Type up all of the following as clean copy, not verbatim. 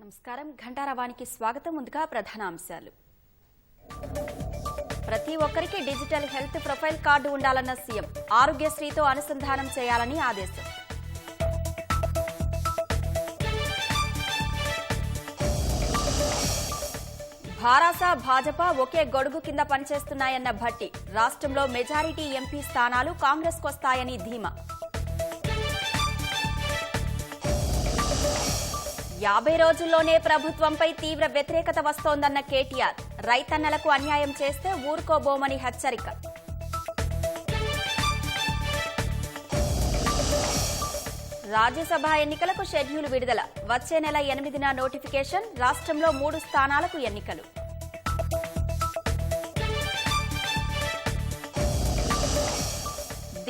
నమస్కారం ఘంటారావానికి స్వాగతం. ముందుగా ప్రధాన అంశాలు. ప్రతి ఒక్కరికి డిజిటల్ హెల్త్ ప్రొఫైల్ కార్డు ఉండాలన్న సీఎం. ఆరోగ్యశ్రీతో అనుసంధానం చేయాలని ఆదేశం. భారాస భాజపా ఒకే గొడుగు కింద పనిచేస్తున్నాయన్న భట్టి. రాష్ట్రంలో మెజారిటీ ఎంపీ స్థానాలు కాంగ్రెస్కొస్తాయని ధీమా. 50 రోజుల్లోనే ప్రభుత్వంపై తీవ్ర వ్యతిరేకత వస్తోందన్న కేటీఆర్. రైతన్నలకు అన్యాయం చేస్తే ఊరుకోబోమని హెచ్చరిక. రాజ్యసభ ఎన్నికలకు షెడ్యూల్ విడుదల. వచ్చే నెల 8న నోటిఫికేషన్. రాష్ట్రంలో 3 స్థానాలకు ఎన్నికలు.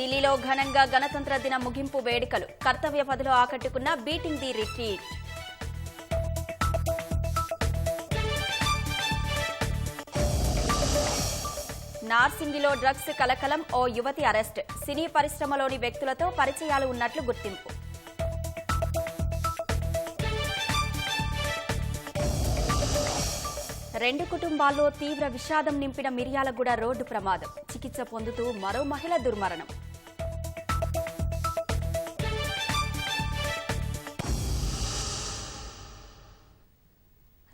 ఢిల్లీలో ఘనంగా గణతంత్ర దిన ముగింపు వేడుకలు. కర్తవ్య పథలో ఆకట్టుకున్న బీటింగ్ ది రిట్రీట్. నార్సింగిలో డ్రగ్స్ కలకలం. ఓ యువతి అరెస్ట్. సినీ పరిశ్రమలోని వ్యక్తులతో పరిచయాలు ఉన్నట్లు గుర్తింపు. రెండు కుటుంబాల్లో తీవ్ర విషాదం నింపిన మిర్యాలగూడ రోడ్డు ప్రమాదం. చికిత్స పొందుతూ మరో మహిళ దుర్మరణం.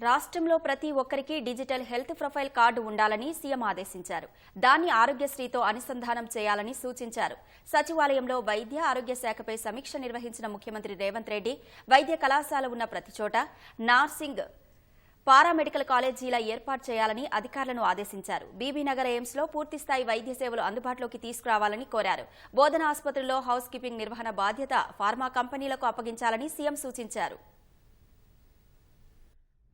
రాష్ట్రంలో ప్రతి ఒక్కరికి డిజిటల్ హెల్త్ ప్రొఫైల్ కార్డు ఉండాలని సీఎం ఆదేశించారు. దాన్ని ఆరోగ్యశ్రీతో అనుసంధానం చేయాలని సూచించారు. సచివాలయంలో వైద్య ఆరోగ్య శాఖపై సమీక్ష నిర్వహించిన ముఖ్యమంత్రి రేవంత్ రెడ్డి వైద్య కళాశాల ఉన్న ప్రతి చోట నార్సింగ్ పారామెడికల్ కాలేజీల ఏర్పాటు చేయాలని అధికారులను ఆదేశించారు. బీబీనగర్ ఎయిమ్స్ లో పూర్తిస్థాయి వైద్య సేవలు అందుబాటులోకి తీసుకురావాలని కోరారు. బోధన ఆసుపత్రుల్లో హౌస్ కీపింగ్ నిర్వహణ బాధ్యత ఫార్మా కంపెనీలకు అప్పగించాలని సీఎం సూచించారు.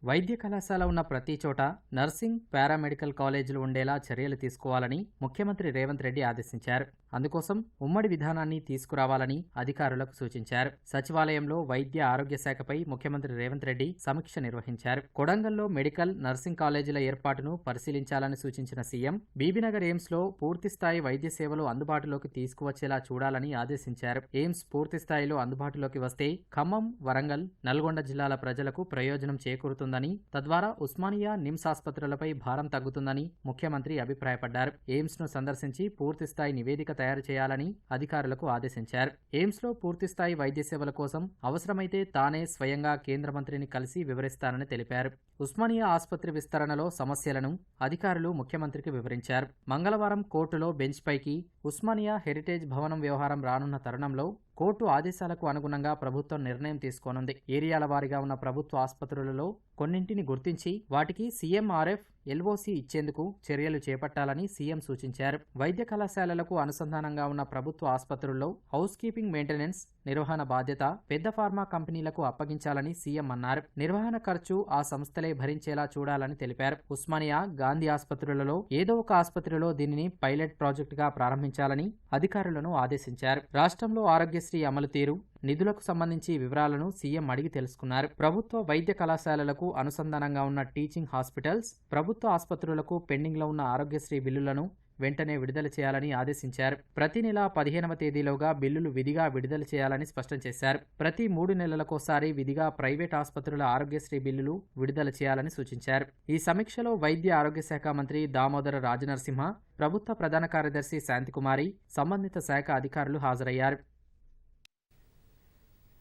వైద్య కళాశాల ఉన్న ప్రతి చోట నర్సింగ్, పారామెడికల్ కాలేజీలు ఉండేలా చర్యలు తీసుకోవాలని ముఖ్యమంత్రి రేవంత్ రెడ్డి ఆదేశించారు. అందుకోసం ఉమ్మడి విధానాన్ని తీసుకురావాలని అధికారులకు సూచించారు. సచివాలయంలో వైద్య ఆరోగ్య శాఖపై ముఖ్యమంత్రి రేవంత్ రెడ్డి సమీక్ష నిర్వహించారు. కొడంగల్లో మెడికల్, నర్సింగ్ కాలేజీల ఏర్పాటును పరిశీలించాలని సూచించిన సీఎం బీబీనగర్ ఎయిమ్స్ లో పూర్తిస్థాయి వైద్య సేవలు అందుబాటులోకి తీసుకువచ్చేలా చూడాలని ఆదేశించారు. ఎయిమ్స్ పూర్తిస్థాయిలో అందుబాటులోకి వస్తే ఖమ్మం, వరంగల్, నల్గొండ జిల్లాల ప్రజలకు ప్రయోజనం చేకూరుతుందని, తద్వారా ఉస్మానియా, నిమ్స్ ఆసుపత్రులపై భారం తగ్గుతుందని ముఖ్యమంత్రి అభిప్రాయపడ్డారు. ఎయిమ్స్ ను సందర్శించి పూర్తిస్థాయి నివేదిక తయారు చేయాలని అధికారులకు ఆదేశించారు. ఎయిమ్స్ లో పూర్తిస్థాయి వైద్య సేవల కోసం అవసరమైతే తానే స్వయంగా కేంద్ర మంత్రిని కలిసి వివరిస్తానని తెలిపారు. ఉస్మానియా ఆసుపత్రి విస్తరణలో సమస్యలను అధికారులు ముఖ్యమంత్రికి వివరించారు. మంగళవారం కోర్టులో బెంచ్ పైకి ఉస్మానియా హెరిటేజ్ భవనం వ్యవహారం రానున్న తరుణంలో కోర్టు ఆదేశాలకు అనుగుణంగా ప్రభుత్వం నిర్ణయం తీసుకోనుంది. ఏరియాల వారీగా ఉన్న ప్రభుత్వ ఆసుపత్రులలో కొన్నింటిని గుర్తించి వాటికి సీఎంఆర్ఎఫ్, ఎల్ఓసి ఇచ్చేందుకు చర్యలు చేపట్టాలని సీఎం సూచించారు. వైద్య కళాశాలలకు అనుసంధానంగా ఉన్న ప్రభుత్వ ఆసుపత్రుల్లో హౌస్ కీపింగ్, మెయింటెనెన్స్, నిర్వహణ బాధ్యత పెద్ద ఫార్మా కంపెనీలకు అప్పగించాలని సీఎం అన్నారు. నిర్వహణ ఖర్చు ఆ సంస్థలే భరించేలా చూడాలని తెలిపారు. ఉస్మానియా, గాంధీ ఆసుపత్రులలో ఏదో ఒక ఆసుపత్రిలో దీనిని పైలట్ ప్రాజెక్టుగా ప్రారంభించాలని అధికారులను ఆదేశించారు. రాష్ట్రంలో ఆరోగ్యశ్రీ అమలు తీరు, నిధులకు సంబంధించి వివరాలను సీఎం అడిగి తెలుసుకున్నారు. ప్రభుత్వ వైద్య కళాశాలలకు అనుసంధానంగా ఉన్న టీచింగ్ హాస్పిటల్స్, ప్రభుత్వ ఆసుపత్రులకు పెండింగ్లో ఉన్న ఆరోగ్యశ్రీ బిల్లులను వెంటనే విడుదల చేయాలని ఆదేశించారు. ప్రతి నెల 15వ తేదీలోగా బిల్లులు విధిగా విడుదల చేయాలని స్పష్టం చేశారు. ప్రతి 3 నెలలకోసారి విధిగా ప్రైవేట్ ఆసుపత్రుల ఆరోగ్యశ్రీ బిల్లులు విడుదల చేయాలని సూచించారు. ఈ సమీక్షలో వైద్య ఆరోగ్య శాఖ మంత్రి దామోదర రాజనరసింహ, ప్రభుత్వ ప్రధాన కార్యదర్శి శాంతికుమారి, సంబంధిత శాఖ అధికారులు హాజరయ్యారు.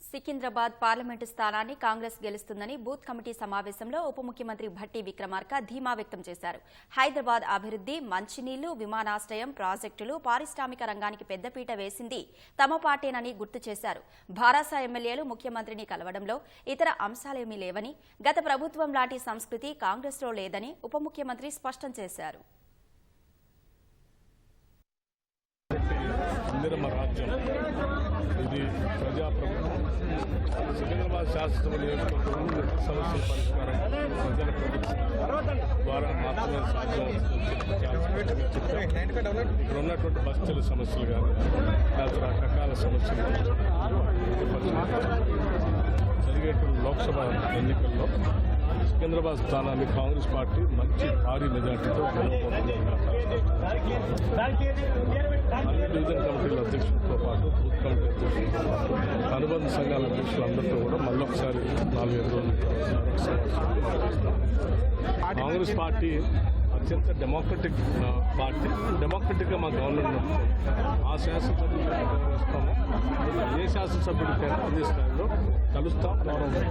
సికింద్రాబాద్ పార్లమెంటు స్థానాన్ని కాంగ్రెస్ గెలుస్తుందని బూత్ కమిటీ సమావేశంలో ఉప ముఖ్యమంత్రి భట్టి విక్రమార్క ధీమా వ్యక్తం చేశారు. హైదరాబాద్ అభివృద్ధి, మంచినీళ్లు, విమానాశ్రయం, ప్రాజెక్టులు, పారిశ్రామిక రంగానికి పెద్దపీట వేసింది తమ పార్టీనని గుర్తు చేశారు. భారాస ఎమ్మెల్యేలు ముఖ్యమంత్రిని కలవడంలో ఇతర అంశాలేమీ లేవని, గత ప్రభుత్వం లాంటి సంస్కృతి కాంగ్రెస్లో లేదని ఉప ముఖ్యమంత్రి స్పష్టం చేశారు. సికింద్రాబాద్ శాసనసభ నియోజకవర్గం సమస్యల పరిష్కారం ప్రజల ప్రభుత్వం ద్వారా మాత్రమే సాధ్యం. ఇక్కడ ఉన్నటువంటి బస్తీల సమస్యలు కానీ లేకపోతే రకరకాల సమస్యలు జరిగేటువంటి లోక్సభ ఎన్నికల్లో సికింద్రాబాద్ స్థానాన్ని కాంగ్రెస్ పార్టీ మంచి భారీ మెజార్టీతో గెలవబోతుంది. డివిజన్ కమిటీల అధ్యక్షులతో పాటు బూత్ కమిటీ అధ్యక్షులతో పాటు అనుబంధ సంఘాల అధ్యక్షులందరితో కూడా మళ్ళొకసారి 4-5 రోజులు రాష్ట్రం. కాంగ్రెస్ పార్టీ అత్యంత డెమోక్రటిక్ పార్టీ. డెమోక్రటిక్గా మా గవర్నమెంట్ నడుపుతుంది. ఆ శాసనసభ్యులు గౌరవిస్తాము. ఏ శాసనసభ్యుడికైనా అదే స్థాయిలో కలుస్తాం. గౌరవం.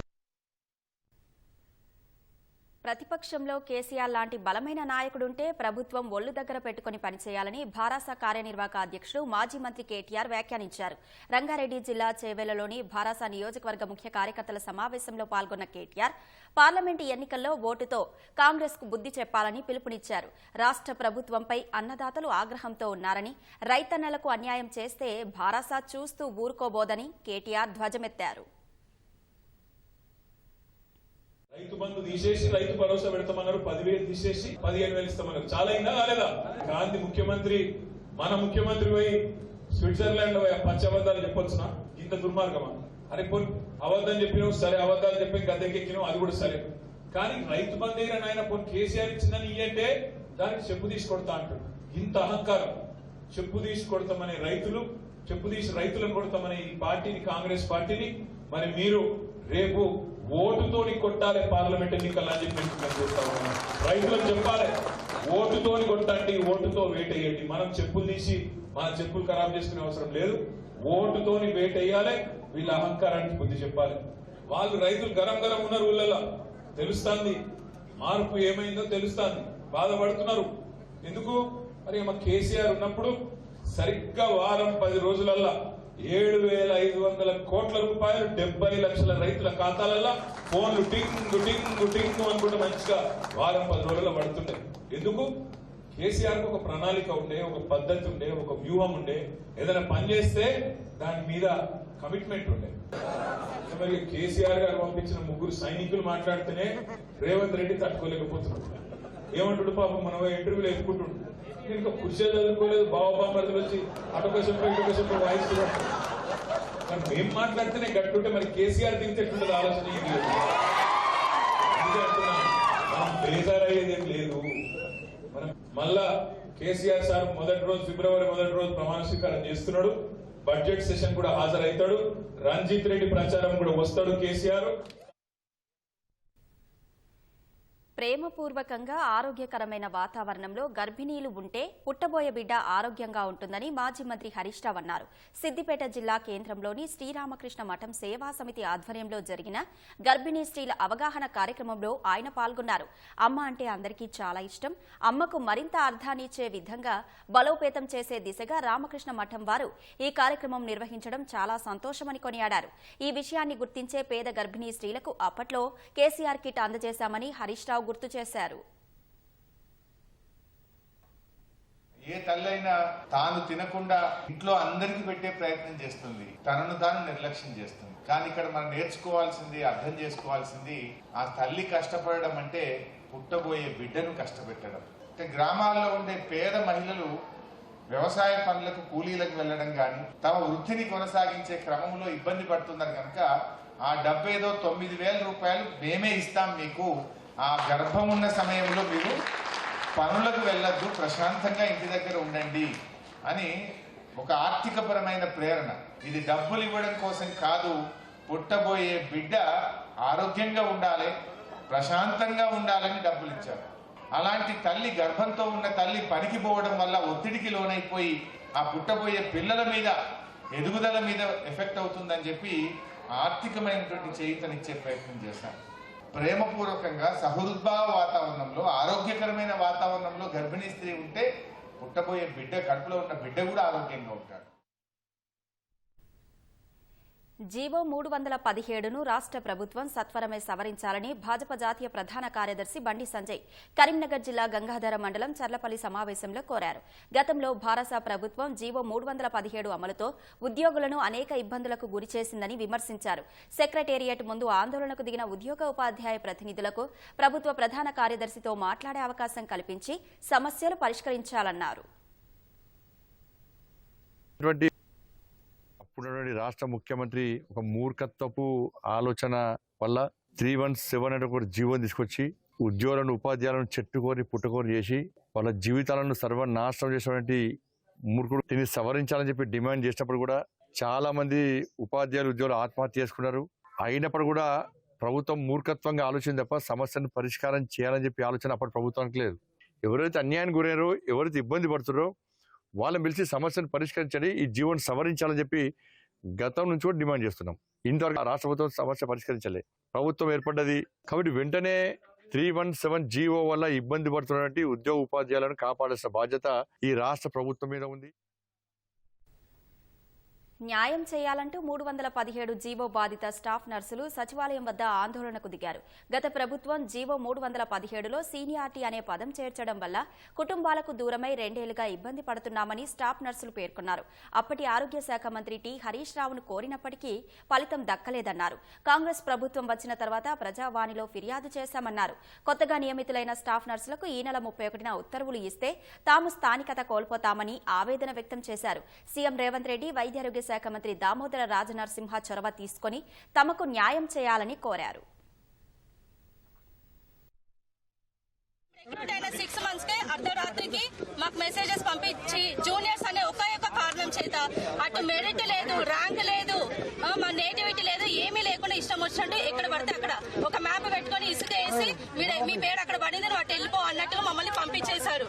ప్రతిపక్షంలో కేసీఆర్ లాంటి బలమైన నాయకుడుంటే ప్రభుత్వం ఒళ్లు దగ్గర పెట్టుకుని పనిచేయాలని భారాస కార్యనిర్వాహక అధ్యక్షుడు మాజీ మంత్రి కేటీఆర్ వ్యాఖ్యానించారు. రంగారెడ్డి జిల్లా చేవెళ్లలోని భారాస నియోజకవర్గ ముఖ్య కార్యకర్తల సమావేశంలో పాల్గొన్న కేటీఆర్ పార్లమెంటు ఎన్నికల్లో ఓటుతో కాంగ్రెస్ కు బుద్ధి చెప్పాలని పిలుపునిచ్చారు. రాష్ట్ర ప్రభుత్వంపై అన్నదాతలు ఆగ్రహంతో ఉన్నారని, రైతన్నలకు అన్యాయం చేస్తే భారాస చూస్తూ ఊరుకోబోదని కేటీఆర్ ధ్వజమెత్తారు. రైతు బంధు తీసేసి రైతు భరోసా పెడతామన్నారు. 10,000 తీసేసి 15,000 ఇస్తామన్నారు. చాలా అయిందా కాలేదా? గాంధీ ముఖ్యమంత్రి, మన ముఖ్యమంత్రి పోయి స్విట్జర్లాండ్ లో పచ్చి అబద్ధాలు చెప్పొచ్చునా? ఇంత దుర్మార్గమా? అరే పోయి అబద్ధం చెప్పినావు సరే, అబద్ధాలు చెప్పి గద్దెకెక్కినావు అది కూడా సరే, కానీ రైతు బంధు దగ్గర నాయన పోయి కేసీఆర్ ఇచ్చిందని ఇయ్యంటే దానికి చెప్పు తీసి కొడతా అంటాడు. ఇంత అహంకారం. చెప్పు తీసి కొడతామనే రైతులు, చెప్పు తీసి రైతులను కొడతామనే ఈ పార్టీని, కాంగ్రెస్ పార్టీని మరి మీరు రేపు ఓటుతోని కొట్టాలి పార్లమెంట్ ఎన్నికలు అని చెప్పి మేము చూస్తా ఉన్నాం. రైతులకు చెప్పాలి, ఓటుతోని కొట్టండి, ఓటుతో వేటేయండి. మనం చెప్పులు తీసి మన చెప్పులు ఖరాబ్ చేసుకునే అవసరం లేదు. ఓటుతోని వేటేయాలి. వీళ్ళ అహంకారానికి బుద్ధి చెప్పాలి. వాళ్ళు రైతులు గరం ఉన్నారు. ఊళ్ళలో తెలుస్తుంది మార్పు ఏమైందో తెలుస్తుంది. బాధపడుతున్నారు. ఎందుకు? మరి మా కేసీఆర్ ఉన్నప్పుడు సరిగ్గా వారం 10 రోజులల్లా 7,500 కోట్ల రూపాయలు 70 లక్షల రైతుల ఖాతాలలో ఫోన్లు టింగు టింగు టింగు అనుకుంటే మంచిగా వారం 10 రోజుల్లో పడుతుండే. ఎందుకు? కేసీఆర్ కు ఒక ప్రణాళిక ఉండే, ఒక పద్ధతి ఉండే, ఒక వ్యూహం ఉండే. ఏదైనా పని చేస్తే దాని మీద కమిట్మెంట్ ఉండే. మరి కేసీఆర్ గారు పంపించిన 3 సైనికులు మాట్లాడితేనే రేవంత్ రెడ్డి తట్టుకోలేకపోతున్నాడు. ఏమంటాడు పాపం? మనం ఇంటర్వ్యూలో ఎత్తుకుంటుండు. ఇంకా కుర్చీ చదువుకోలేదు, బాబామరుదులు వచ్చి అటొక చెప్పు ఇటొక చెప్పు వాయిస్తున్నాడు. మరి మేము మాట్లాడితేనే గట్టుంటే మరి కేసీఆర్ దిగితే ఎట్లుంటుంది ఆలోచన ఏం లేదు. మనం బేజారయ్యేది ఏం లేదు. మనం మళ్ళా కేసీఆర్ సార్ ఫిబ్రవరి మొదటి రోజు ప్రమాణ స్వీకారం చేస్తున్నాడు. బడ్జెట్ సెషన్ కూడా హాజరవుతాడు. రంజిత్ రెడ్డి ప్రచారం కూడా వస్తాడు కేసీఆర్. ప్రేమపూర్వకంగా ఆరోగ్యకరమైన వాతావరణంలో గర్భిణీలు ఉంటే పుట్టబోయే బిడ్డ ఆరోగ్యంగా ఉంటుందని మాజీ మంత్రి హరీష్ రావు అన్నారు. సిద్దిపేట జిల్లా కేంద్రంలోని శ్రీరామకృష్ణ మఠం సేవా సమితి ఆధ్వర్యంలో జరిగిన గర్భిణీ స్త్రీల అవగాహన కార్యక్రమంలో ఆయన పాల్గొన్నారు. అమ్మ అంటే అందరికీ చాలా ఇష్టం. అమ్మకు మరింత అర్థాన్నిచ్చే విధంగా బలోపేతం చేసే దిశగా రామకృష్ణ మఠం వారు ఈ కార్యక్రమం నిర్వహించడం చాలా సంతోషమని కొనియాడారు. ఈ విషయాన్ని గుర్తించే పేద గర్భిణీ స్త్రీలకు అప్పట్లో కేసీఆర్ కిట్ అందజేశామని హరీష్ రావు గుర్తు చేశారు. ఏ తల్లైనా తాను తినకుండా ఇంట్లో అందరికి పెట్టే ప్రయత్నం చేస్తుంది, తనను తాను నిర్లక్ష్యం చేస్తుంది. కానీ ఇక్కడ మనం నేర్చుకోవాల్సింది, అర్థం చేసుకోవాల్సింది, ఆ తల్లి కష్టపడడం అంటే పుట్టబోయే బిడ్డను కష్టపెట్టడం. గ్రామాల్లో ఉండే పేద మహిళలు వ్యవసాయ పనులకు కూలీలకు వెళ్లడం కానీ తమ వృత్తిని కొనసాగించే క్రమంలో ఇబ్బంది పడుతున్నారు కనుక ఆ డబ్బేదో 9,000 రూపాయలు మేమే ఇస్తాం మీకు, ఆ గర్భం ఉన్న సమయంలో మీరు పనులకు వెళ్ళొద్దు, ప్రశాంతంగా ఇంటి దగ్గర ఉండండి అని ఒక ఆర్థికపరమైన ప్రేరణ. ఇది డబ్బులు ఇవ్వడం కోసం కాదు, పుట్టబోయే బిడ్డ ఆరోగ్యంగా ఉండాలి, ప్రశాంతంగా ఉండాలని డబ్బులు ఇచ్చారు. అలాంటి తల్లి, గర్భంతో ఉన్న తల్లి పనికి పోవడం వల్ల ఒత్తిడికి లోనైపోయి ఆ పుట్టబోయే పిల్లల మీద, ఎదుగుదల మీద ఎఫెక్ట్ అవుతుందని చెప్పి ఆర్థికమైనటువంటి చేయూతనిచ్చే ప్రయత్నం చేశారు. ప్రేమపూర్వకంగా సహృద్భావ వాతావరణంలో, ఆరోగ్యకరమైన వాతావరణంలో గర్భిణీ స్త్రీ ఉంటే పుట్టబోయే బిడ్డ, కడుపులో ఉన్న బిడ్డ కూడా ఆరోగ్యంగా ఉంటాడు. జీవో 317ను రాష్ట్ర ప్రభుత్వం సత్వరమే సవరించాలని భాజపా జాతీయ ప్రధాన కార్యదర్శి బండి సంజయ్ కరీంనగర్ జిల్లా గంగాధర మండలం చర్లపల్లి సమావేశంలో కోరారు. గతంలో భారత ప్రభుత్వం జీవో 317 అమలుతో ఉద్యోగులను అనేక ఇబ్బందులకు గురిచేసిందని విమర్శించారు. సెక్రటేరియట్ ముందు ఆందోళనకు దిగిన ఉద్యోగ ఉపాధ్యాయ ప్రతినిధులకు ప్రభుత్వ ప్రధాన కార్యదర్శితో మాట్లాడే అవకాశం కల్పించి సమస్యలు పరిష్కరించాలన్నారు. అప్పుడున్నటువంటి రాష్ట్ర ముఖ్యమంత్రి ఒక మూర్ఖత్వపు ఆలోచన వల్ల 317 అనే ఒక జీవోని తీసుకొచ్చి ఉద్యోగులను, ఉపాధ్యాయులను చెట్టుకొని పుట్టుకొని చేసి వాళ్ళ జీవితాలను సర్వనాశనం చేసినటువంటి మూర్ఖుడు. దీన్ని సవరించాలని చెప్పి డిమాండ్ చేసినప్పుడు కూడా చాలా మంది ఉపాధ్యాయులు, ఉద్యోగులు ఆత్మహత్య చేసుకున్నారు. అయినప్పుడు కూడా ప్రభుత్వం మూర్ఖత్వంగా ఆలోచన తప్ప సమస్యను పరిష్కారం చేయాలని చెప్పి ఆలోచన అప్పటి ప్రభుత్వానికి లేదు. ఎవరైతే అన్యాయానికి గురయ్యారో, ఎవరైతే ఇబ్బంది పడుతున్నారో వాళ్ళని పిలిచి సమస్యను పరిష్కరించాలి, ఈ జీవోని సవరించాలని చెప్పి గతం నుంచి కూడా డిమాండ్ చేస్తున్నాం. ఇంతవరకు రాష్ట్ర ప్రభుత్వం సమస్య పరిష్కరించలే. ప్రభుత్వం ఏర్పడ్డది కాబట్టి వెంటనే 317 జీవో వల్ల ఇబ్బంది పడుతున్నటువంటి ఉద్యోగ ఉపాధ్యాయులను కాపాడాల్సిన బాధ్యత ఈ రాష్ట్ర ప్రభుత్వం మీద ఉంది. న్యాయం చేయాలంటూ 317 జీవో బాధిత స్టాఫ్ నర్సులు సచివాలయం వద్ద ఆందోళనకు దిగారు. గత ప్రభుత్వం జీవో 317లో సీనియారిటీ అనే పదం చేర్చడం వల్ల కుటుంబాలకు దూరమై 2 ఏళ్లుగా ఇబ్బంది పడుతున్నామని స్టాఫ్ నర్సులు పేర్కొన్నారు. అప్పటి ఆరోగ్య శాఖ మంత్రి టి హరీష్ రావును కోరినప్పటికీ ఫలితం దక్కలేదన్నారు. కాంగ్రెస్ ప్రభుత్వం వచ్చిన తర్వాత ప్రజావాణిలో ఫిర్యాదు చేశామన్నారు. కొత్తగా నియమితులైన స్టాఫ్ నర్సులకు ఈ నెల 31న ఉత్తర్వులు ఇస్తే తాము స్థానికత కోల్పోతామని ఆవేదన వ్యక్తం చేశారు. సీఎం రేవంత్ రెడ్డి వైద్యారోగ్య శాఖ మంత్రి దామోదర రాజనరసింహ చొరవ తీసుకుని తమకు న్యాయం చేయాలని కోరారు. 6 months కే అర్ధరాత్రికి మాకు మెసేజెస్ పంపించి జూనియర్స్ అనే ఒకే ఒక కారణం చేత అటు మెరిట్ లేదు, ర్యాంక్ లేదు, మా నేటివిటీ లేదు, ఏమీ లేకుండా ఇష్టం వచ్చినట్టు ఎక్కడ పడితే అక్కడ ఒక మ్యాప్ పెట్టుకుని ఇసుక వేసి మీ పేరు అక్కడ పడింది నువ్వు అటు వెళ్ళిపో అన్నట్టుగా మమ్మల్ని పంపించేశారు.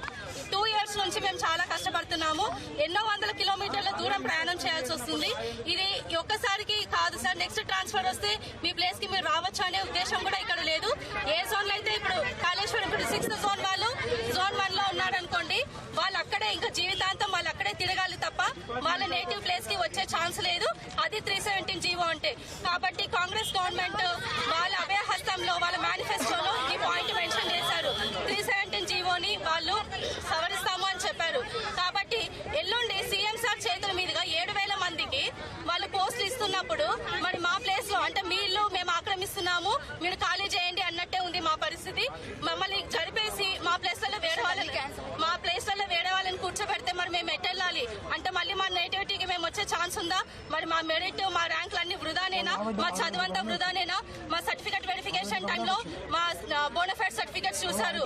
2 years నుంచి మేము చాలా కష్టపడుతున్నాము. ఎన్నో వందల కిలోమీటర్ల దూరం ప్రయాణం చేయాల్సి వస్తుంది. ఇది ఒక్కసారికి కాదు సార్, నెక్స్ట్ ట్రాన్స్ఫర్ వస్తే మీ ప్లేస్ కి మీరు రావచ్చు అనే ఉద్దేశం కూడా ఇక్కడ లేదు. ఏ జోన్ లో అయితే ఇప్పుడు కాళేశ్వరం ఇప్పుడు 6th జోన్ వాళ్ళు జోన్ 1 లో ఉన్నారనుకోండి, వాళ్ళు అక్కడే ఇంకా జీవితాంతం వాళ్ళు అక్కడే తిరగాలి తప్ప వాళ్ళ నేటివ్ ప్లేస్ కి వచ్చే ఛాన్స్ లేదు. అది 317 జీవో అంటే. కాబట్టి కాంగ్రెస్ గవర్నమెంట్ వాళ్ళ అభయహస్తంలో వాళ్ళ మేనిఫెస్టోలో ఈ పాయింట్ మెన్షన్ చేశారు. 317 జీవోని వాళ్ళు సవరిస్తాము అని చెప్పారు. కాబట్టి ఎల్లుండి సీఎం సార్ చేతుల మీదుగా 7,000 మందికి వాళ్ళు పోస్టులు ఇస్తున్నప్పుడు మరి మా ప్లేస్ లో అంటే మీ ఇల్లు మేము ఆక్రమిస్తున్నాము, మీరు ఖాళీ చేయండి అన్నట్టే ఉంది మా పరిస్థితి. మమ్మల్ని జరిపేసి మా ప్లేస్లలో వేరే వాళ్ళని కూర్చోబెడితే మరి మేము ఎట్టెళ్ళాలి అంటే మళ్ళీ మా నేటివిటీకి మేము వచ్చే ఛాన్స్ ఉందా? మరి మా మెరిట్ మా ర్యాంకులు అన్ని వృధానేనా? మా చదువంతా వృధానేనా? మా సర్టిఫికెట్ వెరిఫికేషన్ టైంలో మా బోనఫైడ్ సర్టిఫికెట్స్ చూసారు,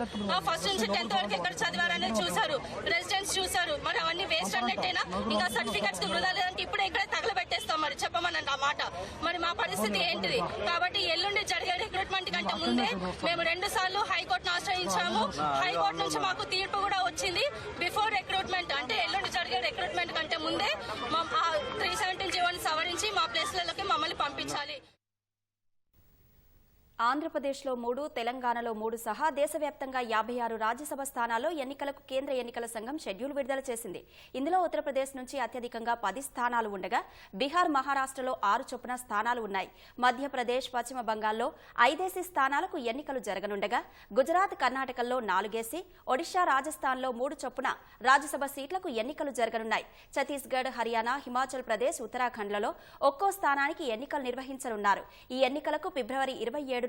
ఫస్ట్ నుంచి 10th వరకు ఎక్కడ చదివారనేది చూసారు, రెసిడెన్స్ చూసారు. మరి అవన్నీ వేస్ట్ అన్నట్టేనా? ఇంకా సర్టిఫికెట్స్ వృధా లేదంటే ఇప్పుడే ఇక్కడే తగలబెట్టేస్తాం. మరి చెప్పమనండి ఆ మాట. మరి మా పరిస్థితి ఏంటిది? కాబట్టి ఎల్లుండి జరిగే రిక్రూట్మెంట్ కంటే ముందే మేము 2 సార్లు హైకోర్టును ఆశ్రయించాము. హైకోర్టు నుంచి మాకు తీర్పు కూడా వచ్చింది. బిఫోర్ రిక్రూట్మెంట్ అంటే ఎల్లుండి జరిగే రిక్రూట్మెంట్ కంటే ముందే 317 జీవోని సవరించి మా ప్లేస్లలోకి మమ్మల్ని పంపించాలి. ఆంధ్రప్రదేశ్లో 3, తెలంగాణలో 3 సహా దేశవ్యాప్తంగా 56 రాజ్యసభ స్థానాల్లో ఎన్నికలకు కేంద్ర ఎన్నికల సంఘం షెడ్యూల్ విడుదల చేసింది. ఇందులో ఉత్తరప్రదేశ్ నుంచి అత్యధికంగా 10 స్థానాలు ఉండగా బీహార్, మహారాష్ట్రలో 6 చొప్పున స్థానాలు ఉన్నాయి. మధ్యప్రదేశ్, పశ్చిమ బంగాల్లో 5 స్థానాలకు ఎన్నికలు జరగనుండగా గుజరాత్, కర్ణాటకల్లో 4, ఒడిషా, రాజస్థాన్లో 3 చొప్పున రాజ్యసభ సీట్లకు ఎన్నికలు జరగనున్నాయి. ఛత్తీస్గఢ్, హర్యానా, హిమాచల్ ప్రదేశ్, ఉత్తరాఖండ్లలో ఒక్కో స్థానానికి ఎన్నికలు నిర్వహించనున్నారు. ఈ ఎన్నికలకు ఫిబ్రవరి 27న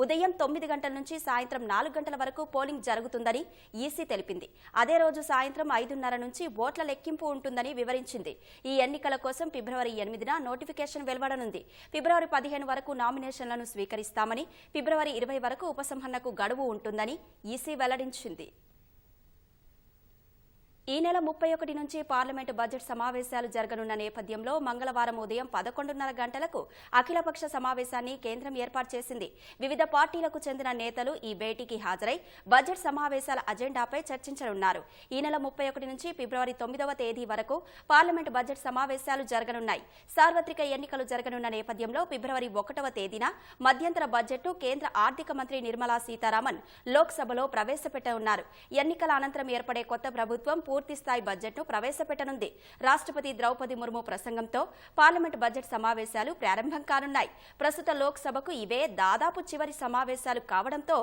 ఉదయం 9 గంటల నుంచి సాయంత్రం 4 గంటల వరకు పోలింగ్ జరుగుతుందని ఈసీ తెలిపింది. అదే రోజు సాయంత్రం 5:30 నుంచి ఓట్ల లెక్కింపు ఉంటుందని వివరించింది. ఈ ఎన్నికల కోసం ఫిబ్రవరి 8న నోటిఫికేషన్ వెలువడనుంది. ఫిబ్రవరి 15 వరకు నామినేషన్లను స్వీకరిస్తామని, ఫిబ్రవరి 20 వరకు ఉపసంహరణకు గడువు ఉంటుందని ఈసీ వెల్లడించింది. ఈ నెల 31 నుంచి పార్లమెంటు బడ్జెట్ సమావేశాలు జరగనున్న నేపథ్యంలో మంగళవారం ఉదయం 11:30 గంటలకు అఖిలపక్ష సమావేశాన్ని కేంద్రం ఏర్పాటు చేసింది. వివిధ పార్టీలకు చెందిన నేతలు ఈ భేటీకి హాజరై బడ్జెట్ సమావేశాల అజెండాపై చర్చించనున్నారు. ఈ నెల 31 నుంచి ఫిబ్రవరి 9వ తేదీ వరకు పార్లమెంటు బడ్జెట్ సమావేశాలు జరగనున్నాయి. సార్వత్రిక ఎన్నికలు జరగనున్న నేపథ్యంలో ఫిబ్రవరి 1వ తేదీన మధ్యంతర బడ్జెట్ను కేంద్ర ఆర్థిక మంత్రి నిర్మలా సీతారామన్ లోక్సభలో ప్రవేశపెట్టనున్నారు. ఎన్నికల అనంతరం ఏర్పడే కొత్త ప్రభుత్వం పూర్తిస్థాయి బడ్జెట్ను ప్రవేశపెట్టనుంది. రాష్ట్రపతి ద్రౌపది ముర్ము ప్రసంగంతో పార్లమెంట్ బడ్జెట్ సమావేశాలు ప్రారంభం కానున్నాయి. ప్రస్తుత లోక్సభకు ఇవే దాదాపు చివరి సమావేశాలు కావడంతో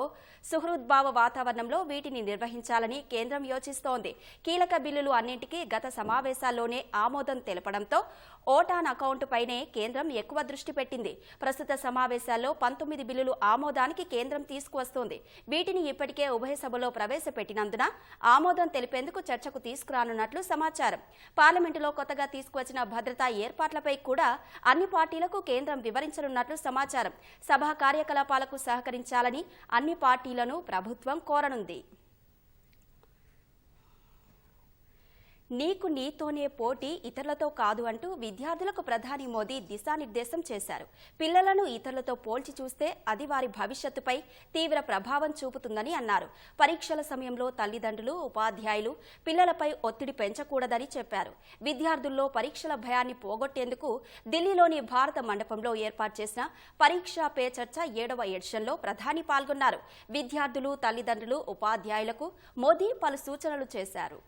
సుహృద్భావ వాతావరణంలో వీటిని నిర్వహించాలని కేంద్రం యోచిస్తోంది. కీలక బిల్లులు అన్నింటికీ గత సమావేశాల్లోనే ఆమోదం తెలపడంతో ఓటాన్ అకౌంట్ పైనే కేంద్రం ఎక్కువ దృష్టి పెట్టింది. ప్రస్తుత సమావేశాల్లో 19 బిల్లులు ఆమోదానికి కేంద్రం తీసుకువస్తోంది. వీటిని ఇప్పటికే ఉభయ సభలో ప్రవేశపెట్టినందున ఆమోదం తెలిపేందుకు చర్చకు తీసుకురానున్నట్లు సమాచారం. పార్లమెంటులో కొత్తగా తీసుకువచ్చిన భద్రతా ఏర్పాట్లపై కూడా అన్ని పార్టీలకు కేంద్రం వివరించనున్నట్లు సమాచారం. సభా కార్యకలాపాలకు సహకరించాలని అన్ని పార్టీలను ప్రభుత్వం కోరనుంది. నీకు నీతోనే పోటీ ఇతరులతో కాదు అంటూ విద్యార్థులకు ప్రధాని మోదీ దిశానిర్దేశం చేశారు. పిల్లలను ఇతరులతో పోల్చి చూస్తే అది వారి భవిష్యత్తుపై తీవ్ర ప్రభావం చూపుతుందని అన్నారు. పరీక్షల సమయంలో తల్లిదండ్రులు, ఉపాధ్యాయులు పిల్లలపై ఒత్తిడి పెంచకూడదని చెప్పారు. విద్యార్థుల్లో పరీక్షల భయాన్ని పోగొట్టేందుకు ఢిల్లీలోని భారత మండపంలో ఏర్పాటు చేసిన పరీక్షా పే చర్చ 7వ ఎడిషన్లో ప్రధాని పాల్గొన్నారు. విద్యార్థులు, తల్లిదండ్రులు, ఉపాధ్యాయులకు మోదీ పలు సూచనలు చేశారు.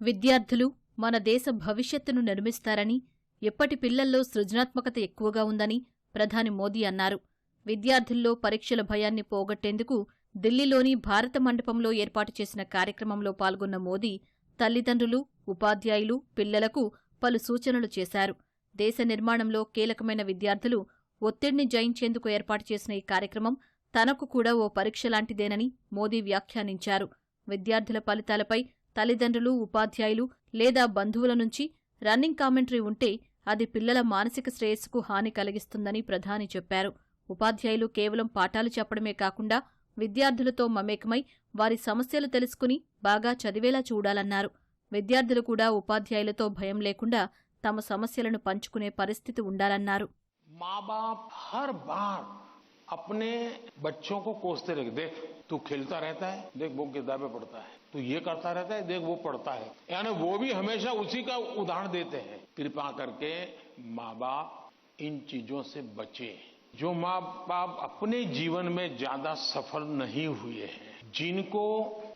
విద్యార్థులు మన దేశ భవిష్యత్తును నిర్మిస్తారని, ఎప్పటి పిల్లల్లో సృజనాత్మకత ఎక్కువగా ఉందని ప్రధాని మోదీ అన్నారు. విద్యార్థుల్లో పరీక్షల భయాన్ని పోగొట్టేందుకు ఢిల్లీలోని భారత మండపంలో ఏర్పాటు చేసిన కార్యక్రమంలో పాల్గొన్న మోదీ తల్లిదండ్రులు, ఉపాధ్యాయులు, పిల్లలకు పలు సూచనలు చేశారు. దేశ నిర్మాణంలో కీలకమైన విద్యార్థులు ఒత్తిడిని జయించేందుకు ఏర్పాటు చేసిన ఈ కార్యక్రమం తనకు కూడా ఓ పరీక్ష లాంటిదేనని మోదీ వ్యాఖ్యానించారు. విద్యార్థుల ఫలితాలపై తల్లిదండ్రులు, ఉపాధ్యాయులు లేదా బంధువుల నుంచి రన్నింగ్ కామెంటరీ ఉంటే అది పిల్లల మానసిక శ్రేయస్సుకు హాని కలిగిస్తుందని ప్రధాని చెప్పారు. ఉపాధ్యాయులు కేవలం పాఠాలు చెప్పడమే కాకుండా విద్యార్థులతో మమేకమై వారి సమస్యలు తెలుసుకుని బాగా చదివేలా చూడాలన్నారు. విద్యార్థులు కూడా ఉపాధ్యాయులతో భయం లేకుండా తమ సమస్యలను పంచుకునే పరిస్థితి ఉండాలన్నారు. माँ बाप हर बार अपने बच्चों को कोसते रहे, देख तू खेलता रहता है, देख वो किताबें पढ़ता है, तू ये करता रहता है, देख वो पढ़ता है, यानी वो भी हमेशा उसी का उदाहरण देते हैं. कृपा करके माँ बाप इन चीजों से बचे. जो माँ बाप अपने जीवन में ज्यादा सफल नहीं हुए हैं, जिनको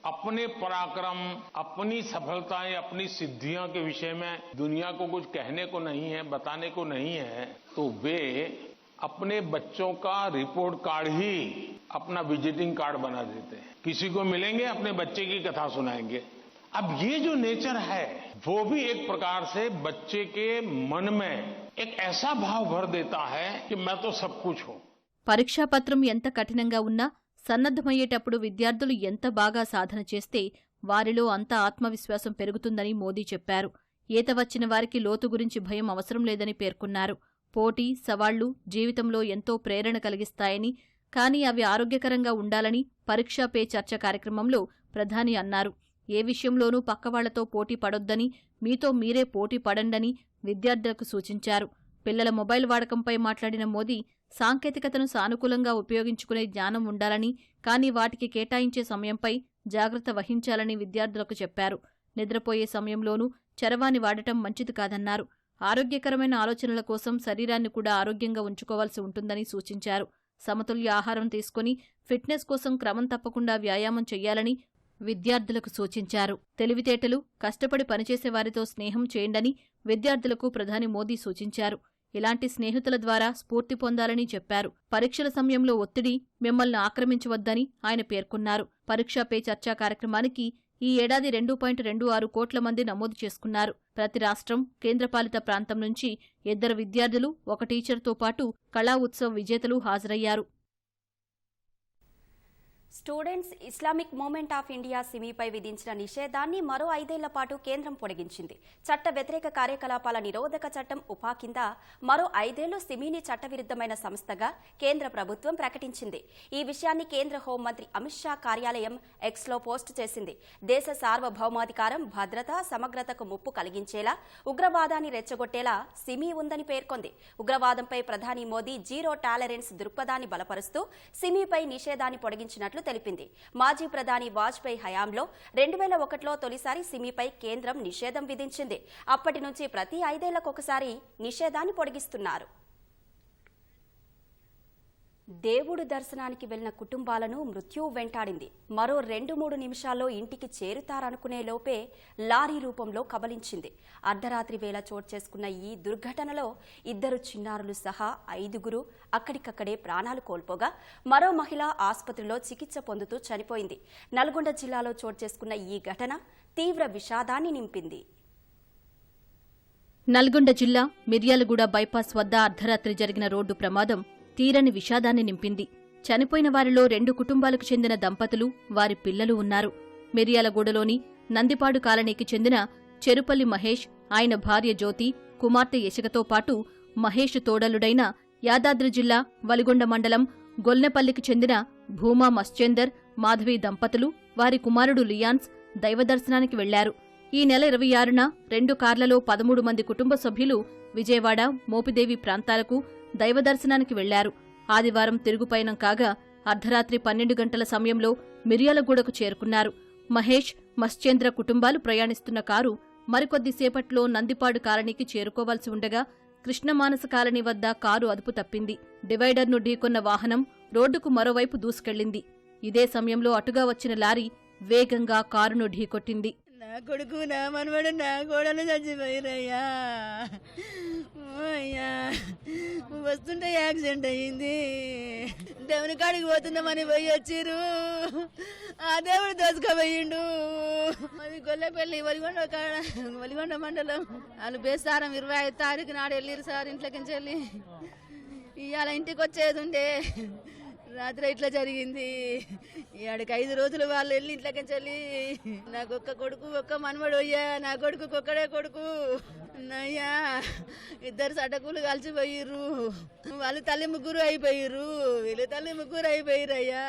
अपने पराक्रम, अपनी सफलताएं, अपनी सिद्धियों के विषय में दुनिया को कुछ कहने को नहीं है, बताने को नहीं है, तो वे अपने बच्चों का रिपोर्ट कार्ड ही अपना विजिटिंग कार्ड बना देते हैं. किसी को मिलेंगे, अपने बच्चे की कथा सुनाएंगे. अब ये जो नेचर है वो भी एक प्रकार से बच्चे के मन में एक ऐसा भाव भर देता है कि मैं तो सब कुछ हूं. పరీక్షాపత్రం ఎంత కఠినంగా ఉన్నా సన్నద్ధమయ్యేటప్పుడు విద్యార్థులు ఎంత బాగా సాధన చేస్తే వారిలో అంత ఆత్మవిశ్వాసం పెరుగుతుందని మోదీ చెప్పారు. ఈత వచ్చిన వారికి లోతు గురించి భయం అవసరం లేదని పేర్కొన్నారు. పోటీ, సవాళ్లు జీవితంలో ఎంతో ప్రేరణ కలిగిస్తాయని, కానీ అవి ఆరోగ్యకరంగా ఉండాలని పరీక్షా పే చర్చ కార్యక్రమంలో ప్రధాని అన్నారు. ఏ విషయంలోనూ పక్కవాళ్లతో పోటీ పడొద్దని, మీతో మీరే పోటీ పడండని విద్యార్థులకు సూచించారు. పిల్లల మొబైల్ వాడకంపై మాట్లాడిన మోదీ సాంకేతికతను సానుకూలంగా ఉపయోగించుకునే జ్ఞానం ఉండాలని, కానీ వాటికి కేటాయించే సమయంపై జాగ్రత్త వహించాలని విద్యార్థులకు చెప్పారు. నిద్రపోయే సమయంలోనూ చరవాణి వాడటం మంచిది కాదన్నారు. ఆరోగ్యకరమైన ఆలోచనల కోసం శరీరాన్ని కూడా ఆరోగ్యంగా ఉంచుకోవాల్సి ఉంటుందని సూచించారు. సమతుల్య ఆహారం తీసుకుని ఫిట్నెస్ కోసం క్రమం తప్పకుండా వ్యాయామం చెయ్యాలని విద్యార్థులకు సూచించారు. తెలివితేటలు, కష్టపడి పనిచేసేవారితో స్నేహం చేయండని విద్యార్థులకు ప్రధాని మోదీ సూచించారు. ఇలాంటి స్నేహితుల ద్వారా స్ఫూర్తి పొందాలని చెప్పారు. పరీక్షల సమయంలో ఒత్తిడి మిమ్మల్ని ఆక్రమించవద్దని ఆయన పేర్కొన్నారు. పరీక్షా పే చర్చా కార్యక్రమానికి ఈ ఏడాది 2.26 కోట్ల మంది నమోదు చేసుకున్నారు. ప్రతి రాష్ట్రం, కేంద్రపాలిత ప్రాంతం నుంచి 2 విద్యార్థులు, 1 టీచర్తో పాటు కళా ఉత్సవ్ విజేతలు హాజరయ్యారు. Students Islamic movement of India సిమీపై విధించిన నిషేధాన్ని మరో 5 ఏళ్ల పాటు కేంద్రం పొడిగించింది. చట్ట వ్యతిరేక కార్యకలాపాల నిరోధక చట్టం ఉపా కింద మరో 5 ఏళ్లు సిమీని చట్టవిరుద్ధమైన సంస్థగా కేంద్ర ప్రభుత్వం ప్రకటించింది. ఈ విషయాన్ని కేంద్ర హోంమంత్రి అమిత్ షా కార్యాలయం ఎక్స్లో పోస్టు చేసింది. దేశ సార్వభౌమాధికారం, భద్రత, సమగ్రతకు ముప్పు కలిగించేలా, ఉగ్రవాదాన్ని రెచ్చగొట్టేలా సిమీ ఉందని పేర్కొంది. ఉగ్రవాదంపై ప్రధాని మోదీ జీరో టాలరెన్స్ దృక్పథాన్ని బలపరుస్తూ సిమీపై నిషేధాన్ని పొడిగించినట్లు తెలిపింది. మాజీ ప్రధాని వాజ్పేయి హయాంలో 2001లో తొలిసారి సిమీపై కేంద్రం నిషేధం విధించింది. అప్పటి నుంచి ప్రతి 5 ఏళ్లకొకసారి నిషేధాన్ని పొడిగిస్తున్నారు. దేవుడు దర్శనానికి వెళ్లిన కుటుంబాలను మృత్యువు వెంటాడింది. మరో 2-3 నిమిషాల్లో ఇంటికి చేరుతారనుకునే లోపే లారీ రూపంలో కబలించింది. అర్ధరాత్రి వేళ చోటు చేసుకున్న ఈ దుర్ఘటనలో 2 చిన్నారులు సహా 5గురు అక్కడికక్కడే ప్రాణాలు కోల్పోగా మరో మహిళ ఆసుపత్రిలో చికిత్స పొందుతూ చనిపోయింది. నల్గొండ జిల్లాలో చోటు చేసుకున్న ఈ ఘటన తీవ్ర విషాదాన్ని నింపింది. నల్గొండ జిల్లా మిర్యాలగూడ బైపాస్ వద్ద అర్ధరాత్రి జరిగిన రోడ్డు ప్రమాదం తీరని విషాదాన్ని నింపింది. చనిపోయిన వారిలో 2 కుటుంబాలకు చెందిన దంపతులు, వారి పిల్లలు ఉన్నారు. మిర్యాలగూడలోని నందిపాడు కాలనీకి చెందిన చెరుపల్లి మహేష్, ఆయన భార్య జ్యోతి, కుమార్తె యశగతో పాటు మహేష్ తోడలుడైన యాదాద్రి జిల్లా వలిగొండ మండలం గొల్నెపల్లికి చెందిన భూమా మశ్చేందర్, మాధవి దంపతులు, వారి కుమారుడు లియాన్స్ దైవదర్శనానికి వెళ్లారు. ఈ నెల 26న 2 కార్లలో 13 మంది కుటుంబ సభ్యులు విజయవాడ, మోపిదేవి ప్రాంతాలకు దైవ దర్శనానికి వెళ్లారు. ఆదివారం తిరుగుపయనం కాగా అర్ధరాత్రి 12 గంటల సమయంలో మిర్యాలగూడకు చేరుకున్నారు. మహేష్, మత్స్యేంద్ర కుటుంబాలు ప్రయాణిస్తున్న కారు మరికొద్దిసేపట్లో నందిపాడు కాలనీకి చేరుకోవాల్సి ఉండగా కృష్ణమానస కాలనీ వద్ద కారు అదుపు తప్పింది. డివైడర్ను ఢీకొన్న వాహనం రోడ్డుకు మరోవైపు దూసుకెళ్లింది. ఇదే సమయంలో అటుగా వచ్చిన లారీ వేగంగా కారును ఢీకొట్టింది. నా కొడుకు, నా మనవడు, నా కోడలు చచ్చిపోయిరయ్యా. అయ్యా, వస్తుంటే యాక్సిడెంట్ అయ్యింది. దేవుని కాడికి పోతున్నామని పోయి వచ్చిర్రు. ఆ దేవుడు దోసుకపోయిండు. అది గొల్లపల్లి వలిగొండ మండలం. వాళ్ళు బేస్తారం 25 తారీఖు నాడు వెళ్ళిరు సార్ ఇంట్లోకి వెళ్ళి. ఇవాళ ఇంటికి వచ్చేది ఉండే, రాత్రి ఇట్లా జరిగింది. ఇక్కడికి 5 రోజులు వాళ్ళు వెళ్ళి ఇంట్లోకి వెళ్ళి. నాకు ఒక్క కొడుకు, ఒక్క మనవడు అయ్యా. నా కొడుకు ఒక్కడే కొడుకు అయ్యా. 2 సటకులు కలిసిపోయిర్రు. వాళ్ళు తల్లి ముగ్గురు అయిపోయిర్రు, వీళ్ళు తల్లి ముగ్గురు అయిపోయిరయ్యా.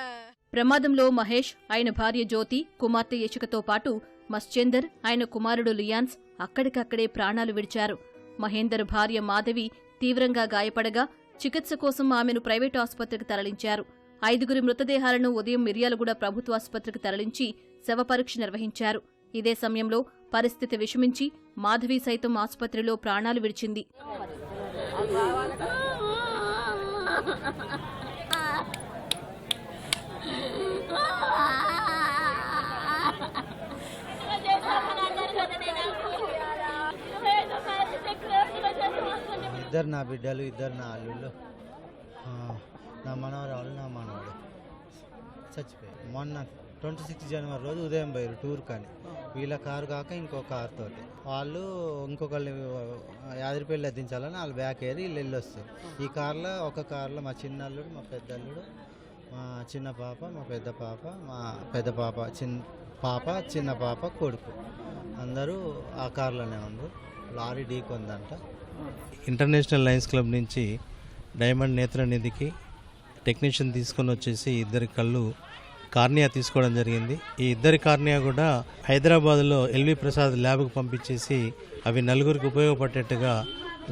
ప్రమాదంలో మహేష్, ఆయన భార్య జ్యోతి, కుమార్తె యశికతో పాటు మత్స్యేందర్, ఆయన కుమారుడు లియాన్స్ అక్కడికక్కడే ప్రాణాలు విడిచారు. మహేందర్ భార్య మాధవి తీవ్రంగా గాయపడగా చికిత్స కోసం ఆమెను ప్రైవేటు ఆసుపత్రికి తరలించారు. 5 మృతదేహాలను ఉదయం మిర్యాలగూడ ప్రభుత్వ ఆసుపత్రికి తరలించి శవపరీక్ష నిర్వహించారు. ఇదే సమయంలో పరిస్థితి విషమించి మాధవి సైతం ఆసుపత్రిలో ప్రాణాలు విడిచింది. ఇద్దరు నా బిడ్డలు, 2 నా అల్లుళ్ళు, నా మనవరాలు, నా మనవాడు చచ్చిపోయారు. మొన్న 26 జనవరి రోజు ఉదయం పోయారు టూర్ కానీ. వీళ్ళ కారు కాక ఇంకో కారు తోటి వాళ్ళు ఇంకొకరిని యాదిరిపల్లి ఎత్తించాలని వాళ్ళు బ్యాక్ ఏరి వీళ్ళు వెళ్ళొస్తారు. ఈ కార్లో ఒక కార్లో మా చిన్నల్లుడు, మా పెద్దల్లుడు, మా చిన్న పాప, మా పెద్ద పాప, మా పెద్ద పాప, చిన్న పాప, కొడుకు అందరూ ఆ కార్లోనే ఉన్నారు. లారీ ఢీకొందంట. ఇంటర్నేషనల్ లయన్స్ క్లబ్ నుంచి డైమండ్ నేత్ర నిధికి టెక్నీషియన్ తీసుకొని వచ్చేసి 2 కళ్ళు కార్నియా తీసుకోవడం జరిగింది. ఈ 2 కార్నియా కూడా హైదరాబాద్లో ఎల్వి ప్రసాద్ ల్యాబ్కు పంపించేసి అవి 4గురికి ఉపయోగపడేట్టుగా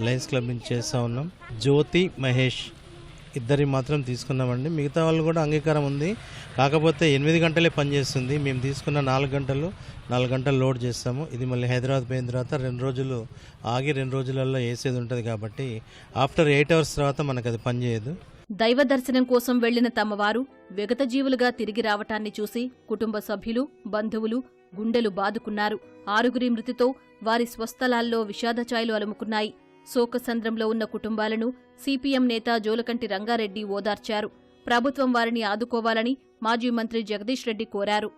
లయన్స్ క్లబ్ నుంచి చేస్తూ ఉన్నాం. జ్యోతి, మహేష్ 2 మాత్రం తీసుకున్నామండి. మిగతా వాళ్ళు కూడా అంగీకారం ఉంది. కాకపోతే 8 గంటలే పనిచేస్తుంది. మేము తీసుకున్న 4 గంటలు లోడ్ చేస్తాము. ఇది మళ్ళీ హైదరాబాద్ పోయిన తర్వాత 2 రోజులు ఆగి 2 రోజులలో వేసేది ఉంటుంది కాబట్టి ఆఫ్టర్ 8 అవర్స్ తర్వాత మనకు అది పనిచేయదు. దైవ దర్శనం కోసం వెళ్లిన తమవారు విగత జీవులుగా తిరిగి రావటాన్ని చూసి కుటుంబ సభ్యులు, బంధువులు గుండెలు బాదుకున్నారు. 6 మృతితో వారి స్వస్థలాల్లో విషాదఛాయలు అలుముకున్నాయి. శోకసంద్రంలో ఉన్న కుటుంబాలను సిపిఎం నేత జోలకంటి రంగారెడ్డి ఓదార్చారు. ప్రభుత్వం వారిని ఆదుకోవాలని మాజీ మంత్రి జగదీష్ రెడ్డి కోరారు.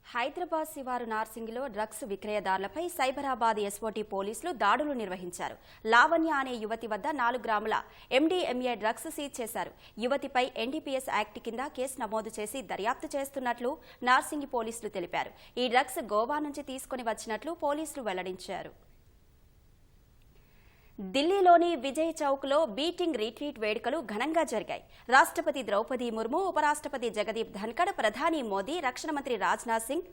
హైదరాబాద్ శివారు నార్సింగిలో డ్రగ్స్ విక్రయదారులపై సైబరాబాద్ ఎస్ఓటీ పోలీసులు దాడులు నిర్వహించారు. లావణ్య అనే యువతి వద్ద 4 గ్రాముల ఎండీఎంఏ డ్రగ్స్ సీజ్ చేశారు. యువతిపై ఎన్డీపీఎస్ యాక్ట్ కింద కేసు నమోదు చేసి దర్యాప్తు చేస్తున్నట్లు నార్సింగి పోలీసులు తెలిపారు. ఈ డ్రగ్స్ గోవా నుంచి తీసుకుని వచ్చినట్లు పోలీసులు వెల్లడించారు. ఢిల్లీలోని విజయ్ చౌక్లో బీటింగ్ రీట్రీట్ వేడుకలు ఘనంగా జరిగాయి. రాష్ట్రపతి ద్రౌపది ముర్ము, ఉపరాష్ట్రపతి జగదీప్ ధన్కడ్, ప్రధాని మోదీ, రక్షణ మంత్రి రాజ్నాథ్ సింగ్,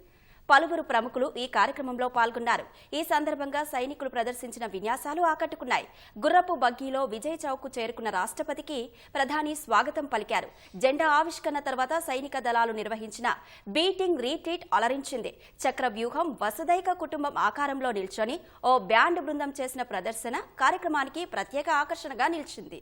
పలువురు ప్రముఖులు ఈ కార్యక్రమంలో పాల్గొన్నారు. ఈ సందర్భంగా సైనికులు ప్రదర్శించిన విన్యాసాలు ఆకట్టుకున్నాయి. గుర్రపు బగ్గీలో విజయ్ చౌక్ చేరుకున్న రాష్ట్రపతికి ప్రధాని స్వాగతం పలికారు. జెండా ఆవిష్కరణ తర్వాత సైనిక దళాలు నిర్వహించిన బీటింగ్ రీట్రీట్ అలరించింది. చక్రవ్యూహం వసుదైక కుటుంబం ఆకారంలో నిల్చొని ఓ బ్యాండ్ బృందం చేసిన ప్రదర్శన కార్యక్రమానికి ప్రత్యేక ఆకర్షణగా నిలిచింది.